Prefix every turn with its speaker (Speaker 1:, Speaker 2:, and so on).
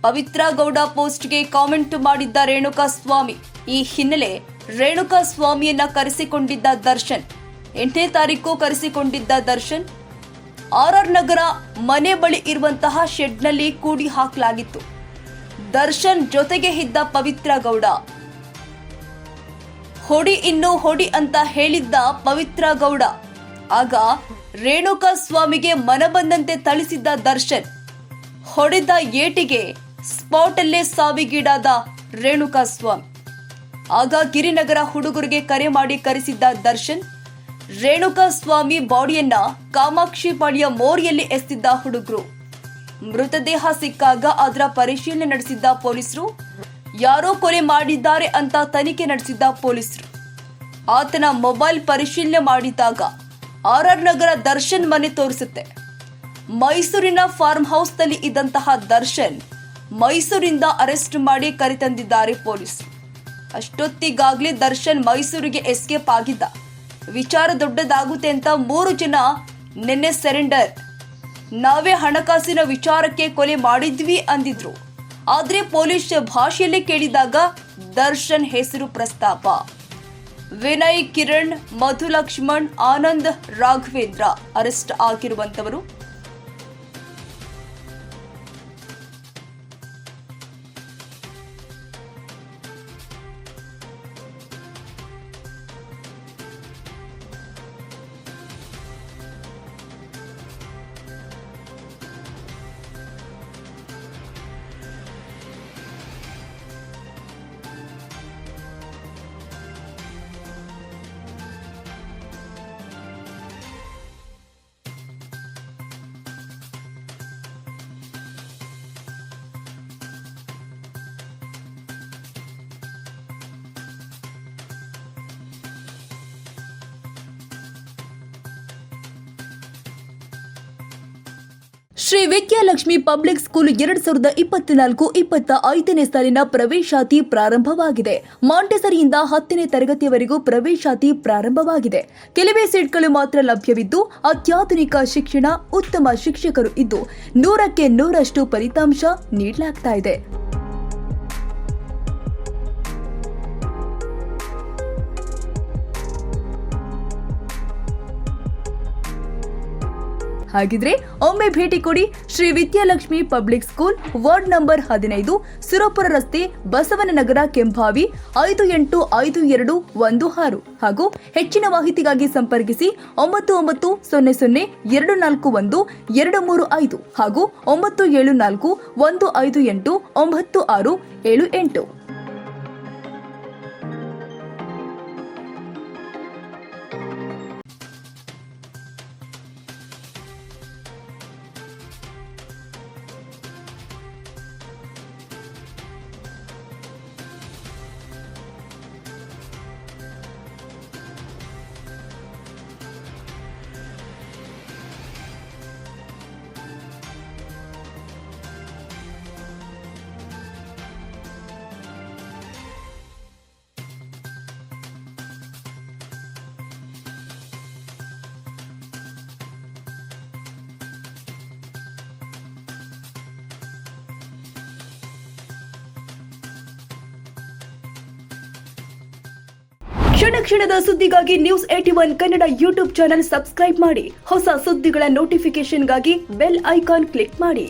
Speaker 1: ಪವಿತ್ರ ಗೌಡ ಪೋಸ್ಟ್ಗೆ ಕಾಮೆಂಟ್ ಮಾಡಿದ್ದ ರೇಣುಕಾಸ್ವಾಮಿ. ಈ ಹಿನ್ನೆಲೆ ರೇಣುಕಾಸ್ವಾಮಿಯನ್ನ ಕರೆಸಿಕೊಂಡಿದ್ದ ದರ್ಶನ್. 8ನೇ ತಾರೀಕು ಕರೆಸಿಕೊಂಡಿದ್ದ ದರ್ಶನ್ ಆರ್ಆರ್ ನಗರ ಮನೆ ಬಳಿ ಇರುವಂತಹ ಶೆಡ್ನಲ್ಲಿ ಕೂಡಿ ಹಾಕಲಾಗಿತ್ತು. ದರ್ಶನ್ ಜೊತೆಗೆ ಇದ್ದ ಪವಿತ್ರ ಗೌಡ. ಹೊಡಿ ಇನ್ನು ಹೊಡಿ ಅಂತ ಹೇಳಿದ್ದ ಪವಿತ್ರ ಗೌಡ. ಆಗ ರೇಣುಕಾಸ್ವಾಮಿಗೆ ಮನಬಂದಂತೆ ಥಳಿಸಿದ್ದ ದರ್ಶನ್. ಹೊಡೆದ ಏಟಿಗೆ ಸ್ಪಾಟ್ ಅಲ್ಲೇ ಸಾವಿಗೀಡಾದ ರೇಣುಕಾಸ್ವಾಮಿ. ಆಗ ಗಿರಿನಗರ ಹುಡುಗರಿಗೆ ಕರೆ ಮಾಡಿ ಕರೆಸಿದ್ದ ದರ್ಶನ್. ರೇಣುಕಾಸ್ವಾಮಿ ಬಾಡಿಯನ್ನ ಕಾಮಾಕ್ಷಿಪಾಳ್ಯ ಮೋರಿಯಲ್ಲಿ ಎಸೆದಿದ್ದ ಹುಡುಗರು. ಮೃತದೇಹ ಸಿಕ್ಕಾಗ ಅದರ ಪರಿಶೀಲನೆ ನಡೆಸಿದ್ದ ಪೊಲೀಸರು. ಯಾರೋ ಕೊಲೆ ಮಾಡಿದ್ದಾರೆ ಅಂತ ತನಿಖೆ ನಡೆಸಿದ್ದ ಪೊಲೀಸರು. ಆತನ ಮೊಬೈಲ್ ಪರಿಶೀಲನೆ ಮಾಡಿದಾಗ ಆರ್ಆರ್ ನಗರ ದರ್ಶನ್ ಮನೆ ತೋರಿಸುತ್ತೆ. ಮೈಸೂರಿನ ಫಾರ್ಮ್ ಹೌಸ್ನಲ್ಲಿ ಇದ್ದಂತಹ ದರ್ಶನ್ ಮೈಸೂರಿಂದ ಅರೆಸ್ಟ್ ಮಾಡಿ ಕರೆತಂದಿದ್ದಾರೆ ಪೊಲೀಸರು. ಅಷ್ಟೊತ್ತಿಗಾಗಲೇ ದರ್ಶನ್ ಮೈಸೂರಿಗೆ ಎಸ್ಕೇಪ್ ಆಗಿದ್ದ. ವಿಚಾರ ದೊಡ್ಡದಾಗುತ್ತೆ ಅಂತ 3 ಜನ ನಿನ್ನೆ ಸರೆಂಡರ್. ನಾವೇ ಹಣಕಾಸಿನ ವಿಚಾರಕ್ಕೆ ಕೊಲೆ ಮಾಡಿದ್ವಿ ಅಂದಿದ್ರು. ಆದ್ರೆ ಪೊಲೀಸ್ ಭಾಷೆಯಲ್ಲೇ ಕೇಳಿದಾಗ ದರ್ಶನ್ ಹೆಸರು ಪ್ರಸ್ತಾಪ. ವಿನಯ್, ಕಿರಣ್, ಮಧು ಲಕ್ಷ್ಮಣ್, ಆನಂದ್, ರಾಘವೇಂದ್ರ ಅರೆಸ್ಟ್ ಆಗಿರುವಂತವರು. ಶ್ರೀ ವಿದ್ಯಾಲಕ್ಷ್ಮಿ ಪಬ್ಲಿಕ್ ಸ್ಕೂಲ್ 2024-25ನೇ ಸಾಲಿನ ಪ್ರವೇಶಾತಿ ಪ್ರಾರಂಭವಾಗಿದೆ. ಮಾಂಟೆಸರಿಯಿಂದ 10ನೇ ತರಗತಿಯವರೆಗೂ ಪ್ರವೇಶಾತಿ ಪ್ರಾರಂಭವಾಗಿದೆ. ಕೆಲವೇ ಸೀಟ್ಗಳು ಮಾತ್ರ ಲಭ್ಯವಿದ್ದು ಅತ್ಯಾಧುನಿಕ ಶಿಕ್ಷಣ, ಉತ್ತಮ ಶಿಕ್ಷಕರು ಇದ್ದು 100ಕ್ಕೆ 100ರಷ್ಟು ಫಲಿತಾಂಶ ನೀಡಲಾಗ್ತಾ ಇದೆ. ಹಾಗಿದ್ರೆ ಒಮ್ಮೆ ಭೇಟಿ ಕೊಡಿ Shri Vidyalakshmi public school, ward number 15, Surapura ರಸ್ತೆ, ಬಸವನನಗರ, ಕೆಂಭಾವಿ 585216. ಹಾಗೂ ಹೆಚ್ಚಿನ ಮಾಹಿತಿಗಾಗಿ ಸಂಪರ್ಕಿಸಿ 9900241235 ಹಾಗೂ 9741589678. ಕ್ಷಣದ ಸುದ್ದಿಗಾಗಿ News81 Kannada YouTube channel subscribe ಮಾಡಿ. ಹೊಸ ಸುದ್ದಿಗಳ ನೋಟಿಫಿಕೇಶನ್ಗಾಗಿ ಬೆಲ್ ಐಕಾನ್ ಕ್ಲಿಕ್ ಮಾಡಿ.